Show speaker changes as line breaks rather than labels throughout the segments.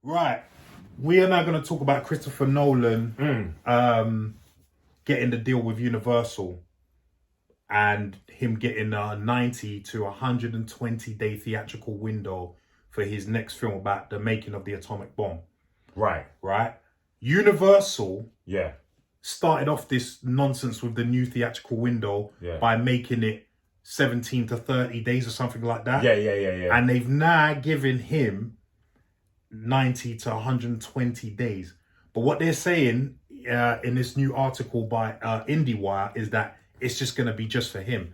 Right, we are now going to talk about Christopher Nolan getting the deal with Universal and him getting a 90 to 120 day theatrical window for his next film about the making of the atomic bomb. Right. Universal started off this nonsense with the new theatrical window by making it 17 to 30 days or something like that.
Yeah.
And they've now given him 90 to 120 days. But what they're saying in this new article by IndieWire is that it's just going to be just for him.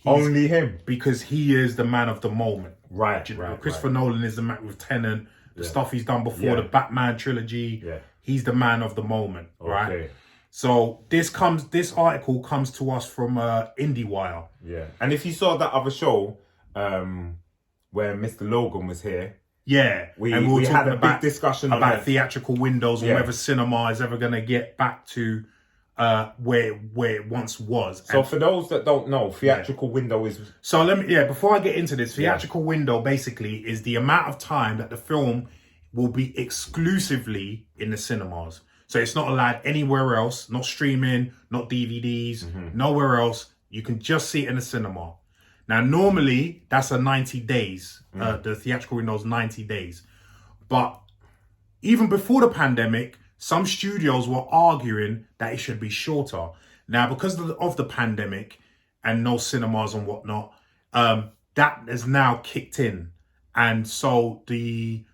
Only him?
Because he is the man of the moment.
Right.
Christopher Nolan is the man with Tenet, the stuff he's done before, the Batman trilogy.
Yeah.
He's the man of the moment, right?
Okay.
So this article comes to us from IndieWire.
Yeah. And if you saw that other show where Mr. Logan was here,
we
had a big discussion
about theatrical windows and whether cinema is ever going to get back to where it once was.
So for those that don't know, theatrical window is...
So before I get into this, theatrical window basically is the amount of time that the film will be exclusively in the cinemas. So it's not allowed anywhere else, not streaming, not DVDs, nowhere else. You can just see it in the cinema. Now, normally, that's a 90 days. The theatrical window is 90 days. But even before the pandemic, some studios were arguing that it should be shorter. Now, because of the pandemic and no cinemas and whatnot, that has now kicked in. And so the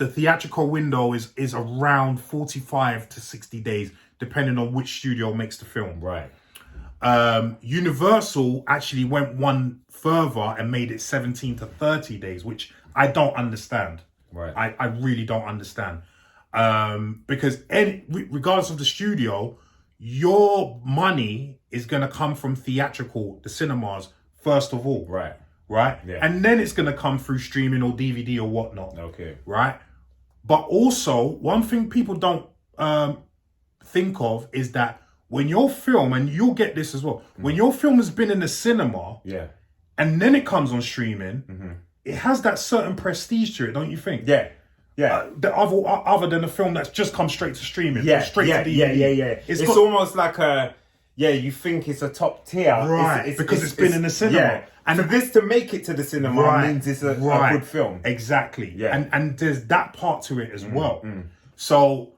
theatrical window is around 45 to 60 days, depending on which studio makes the film.
Right.
Universal actually went one further and made it 17 to 30 days, which I don't understand.
Right.
I really don't understand. Because regardless of the studio, your money is going to come from theatrical, the cinemas, first of all.
Right. Yeah.
And then it's going to come through streaming or DVD or whatnot.
Okay.
Right. But also, one thing people don't think of is that when your film, and you'll get this as well, when your film has been in the cinema, and then it comes on streaming, it has that certain prestige to it, don't you think?
Yeah.
Other than a film that's just come straight to streaming, straight to DVD.
Yeah. It's almost like you think it's a top tier,
right? Because it's been in the cinema.
Yeah. And for this to make it to the cinema means it's a good film.
Exactly.
Yeah.
And there's that part to it as well. So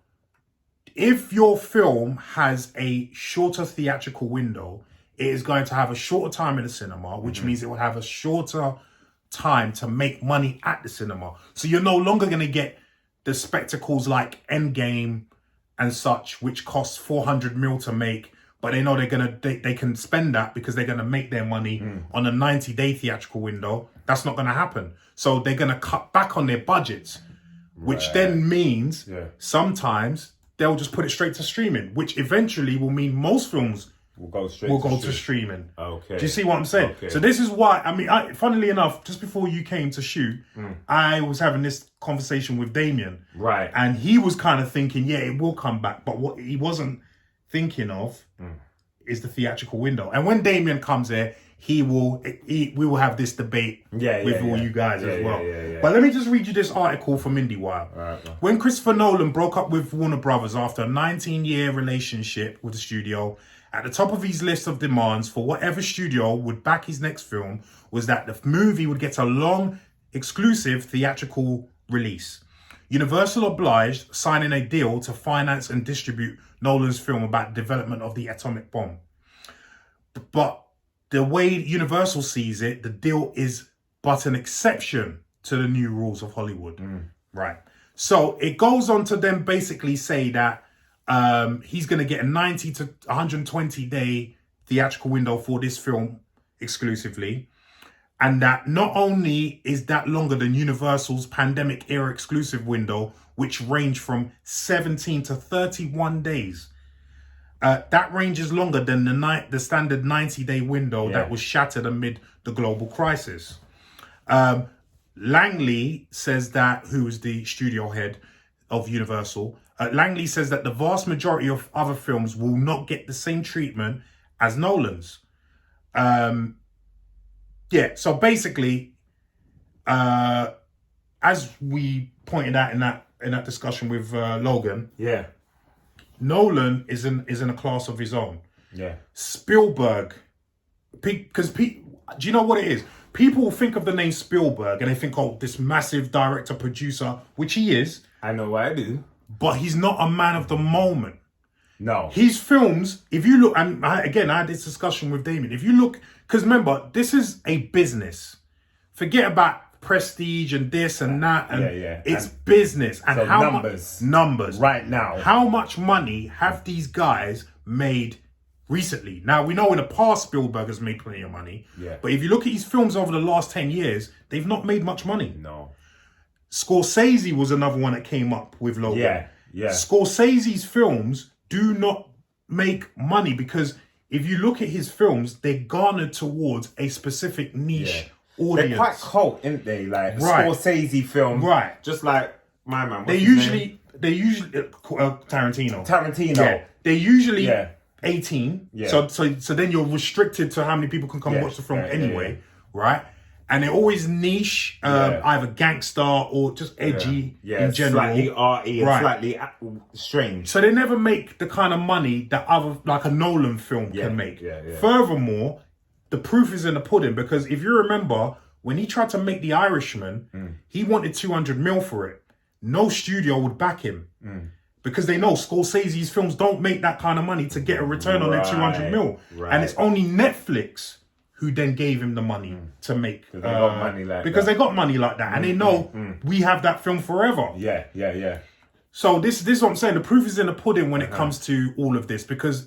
if your film has a shorter theatrical window, it is going to have a shorter time in the cinema, which means it will have a shorter time to make money at the cinema. So you're no longer going to get the spectacles like Endgame and such, which costs 400 mil to make, but they know they can spend that because they're going to make their money on a 90-day theatrical window. That's not going to happen. So they're going to cut back on their budgets, which then means sometimes they'll just put it straight to streaming, which eventually will mean most films will go to streaming.
Okay.
Do you see what I'm saying?
Okay.
So this is why, funnily enough, just before you came to shoot, I was having this conversation with Damien.
Right.
And he was kind of thinking, it will come back. But what he wasn't thinking of is the theatrical window. And when Damien comes here, we will have this debate with all you guys as well.
Yeah.
But let me just read you this article from IndieWire.
Right.
When Christopher Nolan broke up with Warner Brothers after a 19-year relationship with the studio, at the top of his list of demands for whatever studio would back his next film was that the movie would get a long, exclusive theatrical release. Universal obliged, signing a deal to finance and distribute Nolan's film about the development of the atomic bomb. But the way Universal sees it, the deal is but an exception to the new rules of Hollywood. Right. So it goes on to then basically say that he's going to get a 90 to 120 day theatrical window for this film exclusively. And that not only is that longer than Universal's pandemic era exclusive window, which ranged from 17 to 31 days. That range is longer than the standard 90-day window that was shattered amid the global crisis. Langley says that, who is the studio head of Universal, Langley says that the vast majority of other films will not get the same treatment as Nolan's. So basically, as we pointed out in that discussion with Logan, Nolan is in a class of his own. Spielberg, because do you know what it is? People think of the name Spielberg and they think, oh, this massive director, producer, which he is.
I know what I do.
But he's not a man of the moment.
No.
His films, if you look, and I had this discussion with Damien, if you look, because remember, this is a business. Forget about prestige and this and that, and it's business. And
so
how
numbers right now.
How much money have these guys made recently? Now, we know in the past Spielberg has made plenty of money. But if you look at his films over the last 10 years, they've not made much money.
No.
Scorsese was another one that came up with Logan. Scorsese's films do not make money because if you look at his films, they're garnered towards a specific niche audience.
They're quite cult, aren't they? Like Scorsese film. Right. Just like my man. They usually
Tarantino.
Yeah.
They're usually 18. So then you're restricted to how many people can come and watch the film anyway, right? And they're always niche, either gangster or just edgy in general.
Slightly arty and slightly strange.
So they never make the kind of money that like a Nolan film can make. Furthermore, the proof is in the pudding because if you remember, when he tried to make The Irishman, he wanted 200 mil for it. No studio would back him. Because they know Scorsese's films don't make that kind of money to get a return on their 200 mil. And it's only Netflix who then gave him the money to make.
They got money like
because
that.
they got money like that. And they know we have that film forever. So this is what I'm saying. The proof is in the pudding when it comes to all of this. Because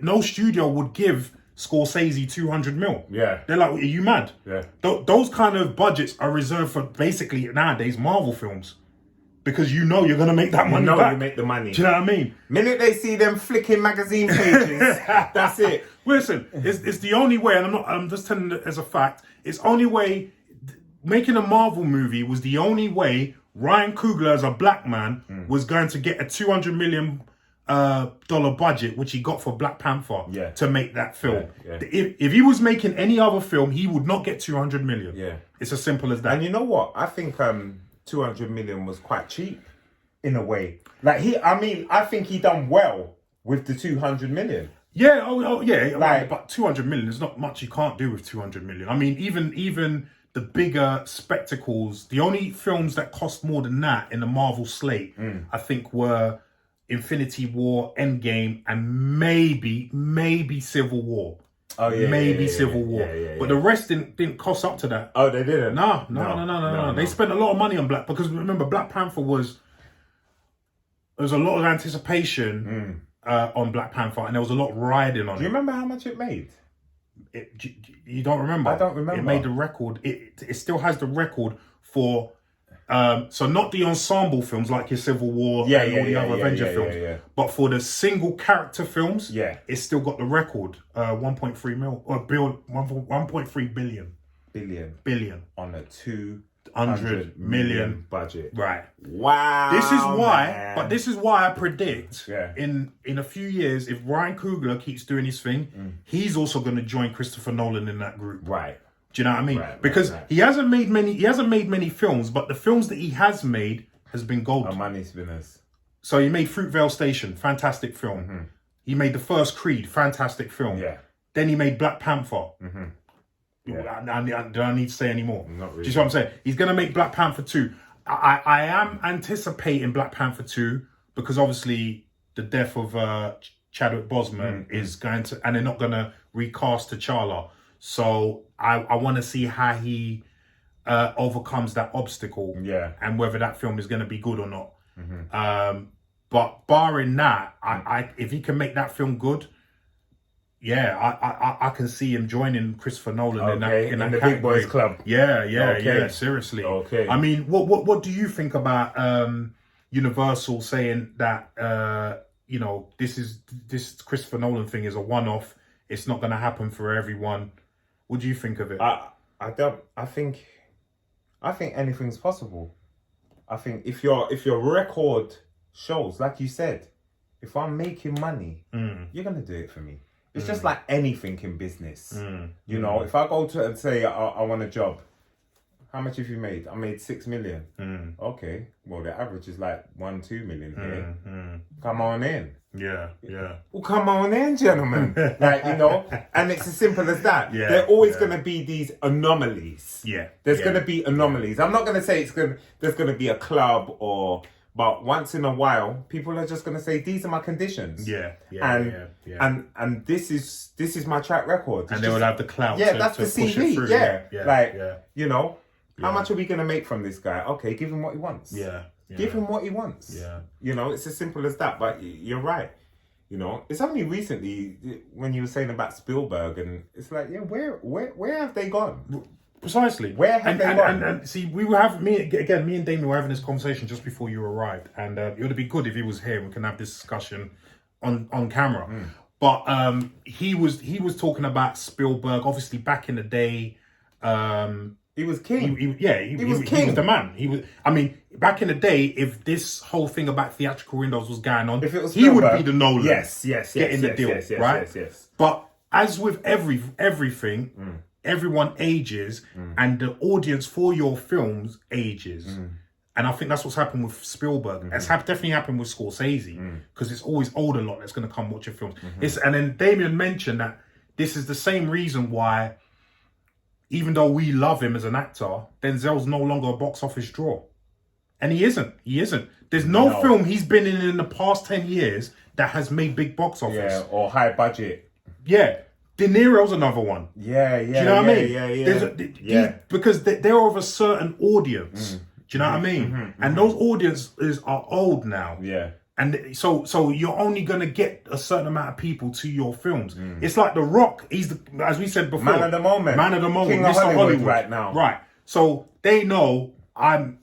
no studio would give Scorsese 200 mil. They're like, are you mad? Those kind of budgets are reserved for basically nowadays Marvel films. Because you know you're going to make that money back.
You make the money.
Do you know what I mean?
Minute they see them flicking magazine pages, that's it.
Listen, it's the only way, and I'm just telling it as a fact, it's only way, making a Marvel movie was the only way Ryan Coogler as a black man was going to get a $200 million dollar budget, which he got for Black Panther to make that film. If he was making any other film, he would not get 200 million. It's as simple as that.
And you know what? I think 200 million was quite cheap in a way. Like I think he done well with the 200 million.
But 200 million is not much you can't do with 200 million. I mean, even the bigger spectacles, the only films that cost more than that in the Marvel slate, I think were Infinity War, Endgame, and maybe Civil War. Civil War. But the rest didn't cost up to that.
Oh, they didn't?
No. They spent a lot of money on because remember, Black Panther there was a lot of anticipation on Black Panther, and there was a lot riding on it.
Do you remember how much it made?
You don't remember?
I don't remember.
It made the record. It still has the record for... so not the ensemble films like your Civil War and all the other Avenger films, but for the single character films, it's still got the record, 1.3 mil or 1.3 billion
on a
200 million
budget.
Right.
Wow.
This is why I predict in a few years, if Ryan Coogler keeps doing his thing, he's also going to join Christopher Nolan in that group.
Right.
Do you know what I mean? Because he hasn't made many films, but the films that he has made has been gold.
A money spinners.
So he made Fruitvale Station, fantastic film. He made the first Creed, fantastic film. Then he made Black Panther. Do I need to say any more?
Not really.
Do you see what I'm saying? He's going to make Black Panther 2. I am anticipating Black Panther 2 because obviously the death of Chadwick Boseman is going to, and they're not going to recast T'Challa. So I want to see how he overcomes that obstacle and whether that film is going to be good or not. But barring that, if he can make that film good, I can see him joining Christopher Nolan in that
the big boys club.
Seriously. I mean, what do you think about Universal saying that this Christopher Nolan thing is a one-off? It's not going to happen for everyone. What do you think of it?
I think I think anything's possible. I think if your record shows, like you said, if I'm making money, you're gonna do it for me. It's just like anything in business. You know, if I go to and say I want a job, how much have you made? I made 6 million. Okay, well the average is like 1-2 million here. Come on in.
Yeah.
Well, come on in, gentlemen. Like, you know, and it's as simple as that.
Yeah,
There are always going to be these anomalies. There's going to be anomalies. I'm not going to say there's going to be a club but once in a while, people are just going to say, these are my conditions. And this is my track record.
And they would have the clout.
That's the CV. You know, how
Yeah.
much are we going to make from this guy? Okay, give him what he wants. Give him what he wants. You know, it's as simple as that. But you're right. You know, it's only recently when you were saying about Spielberg, and it's like, where have they gone?
Precisely.
Where have they gone?
And see, we were having me and Damien were having this conversation just before you arrived, and it would be good if he was here. We can have this discussion on camera. But he was talking about Spielberg. Obviously, back in the day,
he was king.
He was
king.
He was the man. He was. I mean, back in the day, if this whole thing about Theatrical Windows was going on,
if it was
he would
Spielberg,
be the Nolan.
Yes.
Getting the deal, right?
Yes.
But as with everything, everyone ages, and the audience for your films ages. And I think that's what's happened with Spielberg. It's definitely happened with Scorsese, because it's always older lot that's going to come watch your films. And then Damien mentioned that this is the same reason why, even though we love him as an actor, Denzel's no longer a box office draw. And he isn't. There's no film he's been in the past 10 years that has made big box office.
Yeah, or high budget.
Yeah. De Niro's another one.
Yeah.
Do you know what I mean?
Yeah.
Because they're of a certain audience. Do you know what I mean? And those audiences are old now.
Yeah.
And so you're only going to get a certain amount of people to your films. It's like The Rock. He's, as we said before,
Man of the moment.
King
of
Mr.
Hollywood right now.
Right. So they know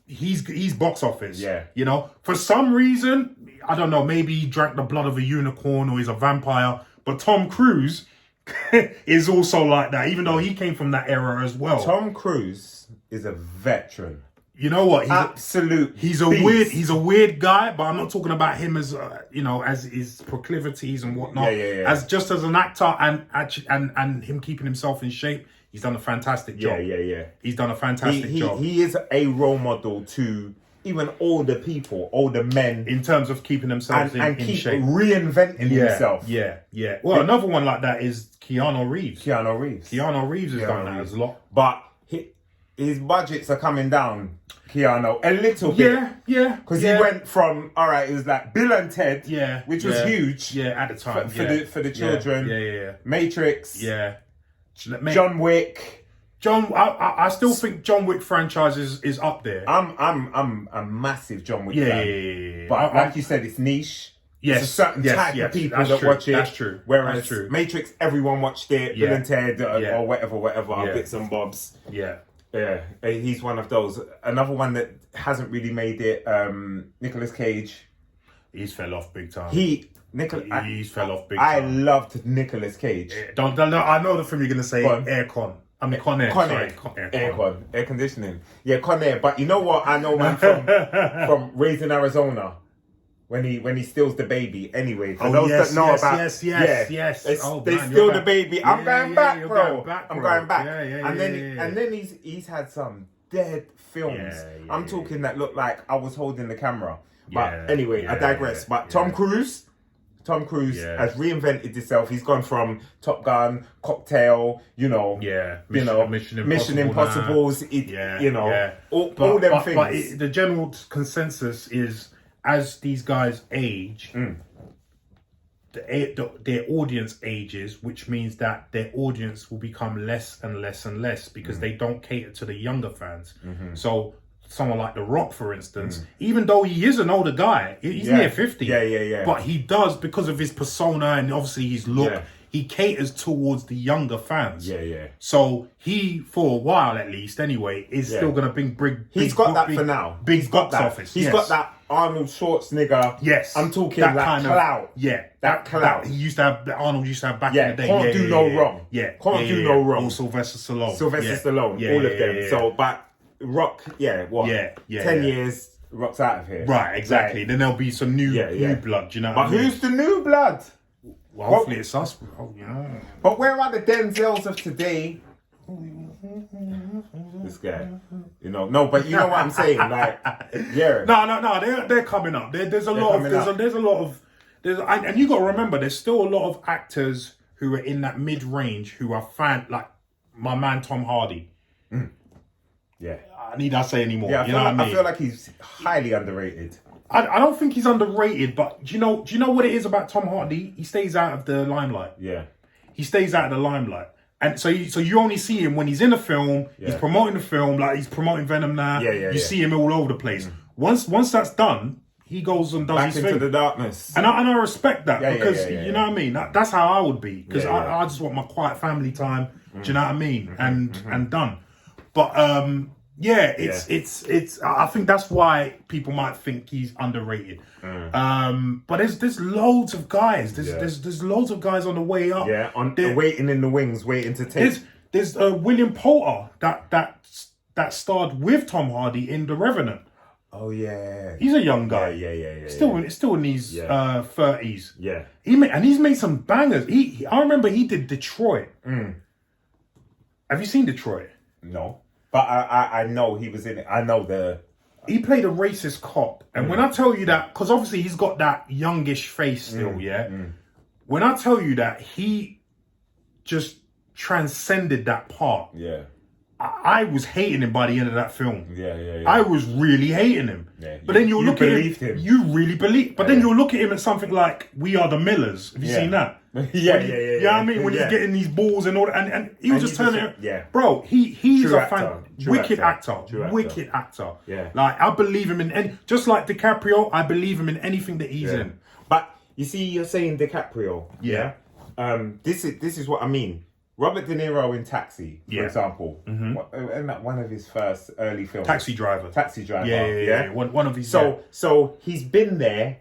he's box office.
Yeah.
You know, for some reason, I don't know, maybe he drank the blood of a unicorn or he's a vampire, but Tom Cruise is also like that, even though he came from that era as well.
Tom Cruise is a veteran.
You know what? He's a weird guy, but I'm not talking about him as as his proclivities and whatnot. As just as an actor and him keeping himself in shape, he's done a fantastic job. He's done a fantastic job.
He is a role model to even older people, older men,
in terms of keeping themselves in
keep
shape,
reinventing himself.
Yeah. Well, another one like that is Keanu Reeves.
Keanu Reeves
has done that a lot,
but his budgets are coming down. Keanu, a little bit.
Yeah.
Because he went from, it was like Bill and Ted, which was huge.
At the time.
For the children.
Yeah.
Matrix.
Yeah.
John Wick.
I still think John Wick franchise is up there.
I'm a massive John Wick fan.
Yeah.
But like you said, it's niche.
Yes.
It's a certain type of people that watch it.
That's true.
Whereas Matrix, everyone watched it. Bill and Ted or whatever, bits and bobs. Yeah, he's one of those. Another one that hasn't really made it, Nicolas Cage.
He's fell off big time.
He's
fell off big time.
I loved Nicolas Cage.
Don't, I know the film you're going to say, Aircon. I mean, Con Air.
Aircon. Air conditioning. Yeah, Con Air. But you know what? I know man from Raising Arizona. When he steals the baby, anyway. For those that know about,
yes.
They steal the baby. I'm going back, bro. I'm going back. And then he's had some dead films. I'm talking that look like I was holding the camera. But anyway, I digress. But Tom Cruise has reinvented himself. He's gone from Top Gun, Cocktail, Mission Impossibles. All them things.
But the general consensus is, as these guys age, their audience ages, which means that their audience will become less and less and less because they don't cater to the younger fans. So someone like The Rock, for instance, even though he is an older guy, he's near 50. But he does, because of his persona and obviously his look, he caters towards the younger fans. So he, for a while at least anyway, is still going to bring
He's got that for now.
Big box office.
He's got that Arnold Schwarzenegger.
Yes.
I'm talking
that
like
kind
clout.
That
clout.
He used to have, that Arnold used to have back in the day.
Can't do no wrong.
Can't
do no wrong.
Or Sylvester Stallone.
All of them. So, but Rock, what?
Yeah,
10 years, Rock's out of here.
Right, exactly. Then there'll be some new blood, you know what I mean?
But who's the new blood?
Well, hopefully it's us. Oh, yeah.
But where are the Denzels of today? This guy, no, but you know what I'm saying, like,
no, they're coming up. There's a lot of, and you got to remember, there's still a lot of actors who are in that mid range who are like my man Tom Hardy.
Yeah,
need I say any more?
Yeah, I feel like he's highly underrated.
I don't think he's underrated, but do you know what it is about Tom Hardy? He stays out of the limelight.
Yeah, he
stays out of the limelight. And so you only see him when he's in a film, he's promoting the film, like he's promoting Venom now. You see him all over the place. Once that's done, he goes and does
back
his
into
thing.
the darkness.
And I respect that because, you know what I mean? That's how I would be. Because I just want my quiet family time, do you know what I mean? And done. But, it's. I think that's why people might think he's underrated. But there's loads of guys. There's loads of guys on the way up.
Yeah, waiting in the wings, waiting to take.
There's William Poulter that starred with Tom Hardy in The Revenant.
Oh yeah,
he's a young guy.
Yeah.
Still in his 30s.
Yeah,
he's made some bangers. I remember he did Detroit. Have you seen Detroit?
No. But I know he was in it. I know
he played a racist cop. And when I tell you that, because obviously he's got that youngish face still, When I tell you that, he just transcended that part.
Yeah.
I was hating him by the end of that film.
Yeah.
I was really hating him.
Yeah.
But then you look at him. You really believe. But then you'll look at him at something like We Are the Millers. Have you seen that?
Yeah.
You know what I mean? When he's getting these balls and all that. And he was just turning it.
Yeah.
Bro, he's
True
a fan. Wicked actor. Wicked actor.
Yeah.
Like, I believe him in just like DiCaprio, I believe him in anything that he's in.
But you see, you're saying DiCaprio.
Yeah.
This is what I mean. Robert De Niro in Taxi, for example, one of his first early films.
Taxi Driver.
Yeah.
One of his.
So he's been there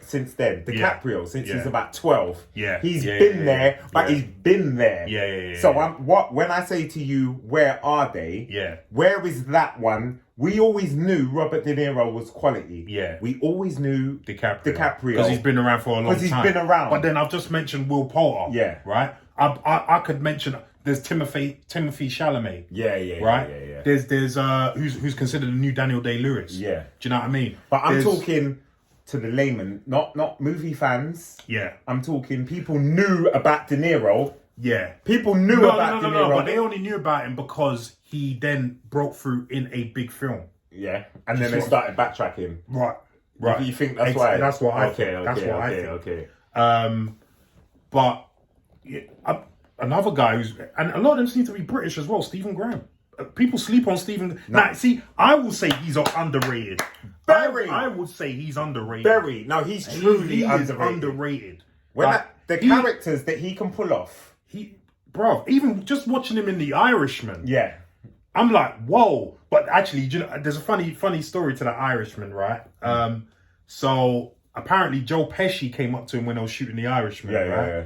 since then. DiCaprio since he's about 12.
Yeah,
he's been there, but he's been there.
Yeah.
So when I say to you, where are they?
Yeah.
Where is that one? We always knew Robert De Niro was quality.
Yeah.
We always knew DiCaprio
because he's been around for a long time.
Because he's been around.
But then I've just mentioned Will Poulter.
Yeah.
Right. I could mention there's Timothy Chalamet.
Yeah.
Right.
Yeah.
There's who's considered the new Daniel Day-Lewis.
Yeah.
Do you know what I mean?
But I'm talking to the layman, not movie fans.
Yeah.
I'm talking people knew about De Niro.
Yeah.
People knew about De Niro.
No, but they only knew about him because he then broke through in a big film.
Yeah. And then they started backtracking.
Right.
You think that's why?
That's what I
think.
That's what I think.
Okay.
But another guy and a lot of them seem to be British as well, Stephen Graham. People sleep on Stephen. Now, see, I will say he's underrated.
Very.
I would say he's underrated.
Very. No, he's truly
underrated.
The characters that he can pull off.
Bro, even just watching him in The Irishman.
Yeah.
I'm like, whoa. But actually, there's a funny story to The Irishman, right? So apparently Joe Pesci came up to him when I was shooting The Irishman, right?
Yeah.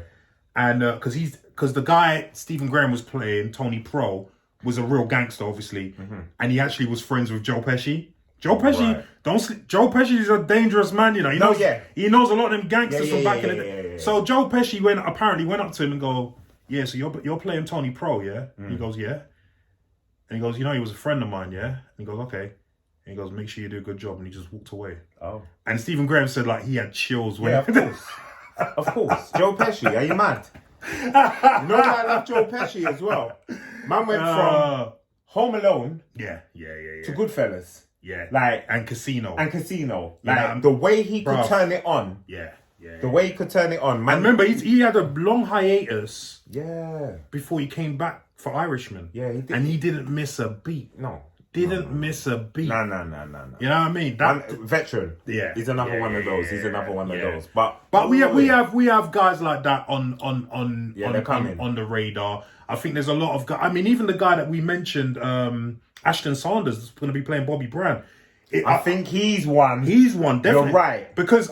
And because the guy Stephen Graham was playing, Tony Pro, was a real gangster, obviously, and he actually was friends with Joe Pesci. Joe Pesci, Joe Pesci is a dangerous man, you know. He knows a lot of them gangsters from back in the day.
Yeah.
So Joe Pesci apparently went up to him and go, yeah, so you're playing Tony Pro, yeah? And he goes, yeah. And he goes, he was a friend of mine, yeah? And he goes, okay. And he goes, make sure you do a good job. And he just walked away.
Oh.
And Stephen Graham said, like, he had chills when...
Yeah, of course. Of course. Joe Pesci, are you mad? I love Joe Pesci as well. Man went from Home Alone
to
Goodfellas.
Yeah.
Like,
and Casino.
Like, the way he could turn it on.
Yeah.
The way he could turn it on. Man.
And remember, he had a long hiatus.
Yeah.
Before he came back for Irishman.
Yeah, he did.
And he didn't miss a beat.
No.
Didn't miss a beat.
No.
You know what I mean?
Veteran.
Yeah.
He's another one of those. He's another one of those. But
we have guys like that on the radar. I think there's a lot of guys. I mean, even the guy that we mentioned, Ashton Sanders, is going to be playing Bobby Brown.
I think he's one.
He's one, definitely.
You're right.
Because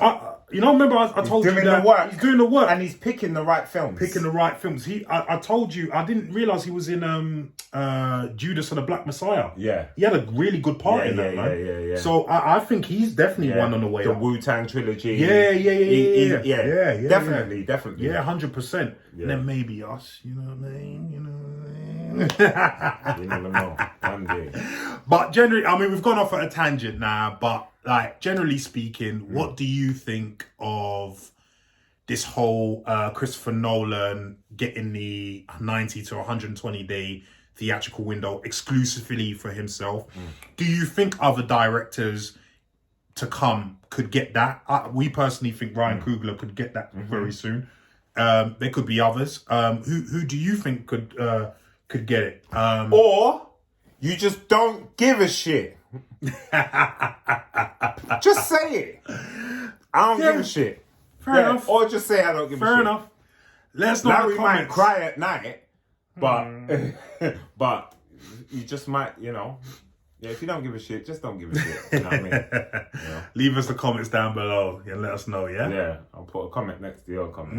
You know, remember I told you that he's doing the work.
And he's picking the right films.
I told you, I didn't realise he was in Judas and the Black Messiah.
Yeah.
He had a really good part in that, man.
Yeah.
So I think he's definitely one on the way
The
up.
Wu-Tang trilogy.
Yeah.
Definitely.
Yeah, 100%. And then maybe us, you know what I mean? You know what I mean?
You never know. One day.
But generally, I mean, we've gone off at a tangent now, but like, generally speaking, what do you think of this whole Christopher Nolan getting the 90 to 120 day theatrical window exclusively for himself? Do you think other directors to come could get that? We personally think Ryan Coogler could get that very soon. There could be others. Who do you think could get it?
Or you just don't give a shit. Just say it. I don't give a shit.
Fair enough.
Or just say I don't give a shit.
Fair enough. Let's not.
Larry might cry at night, but but you just might, you know. Yeah, if you don't give a shit, just don't give a shit. You know what I mean? You know?
Leave us the comments down below and let us know, yeah?
Yeah, I'll put a comment next to your comment.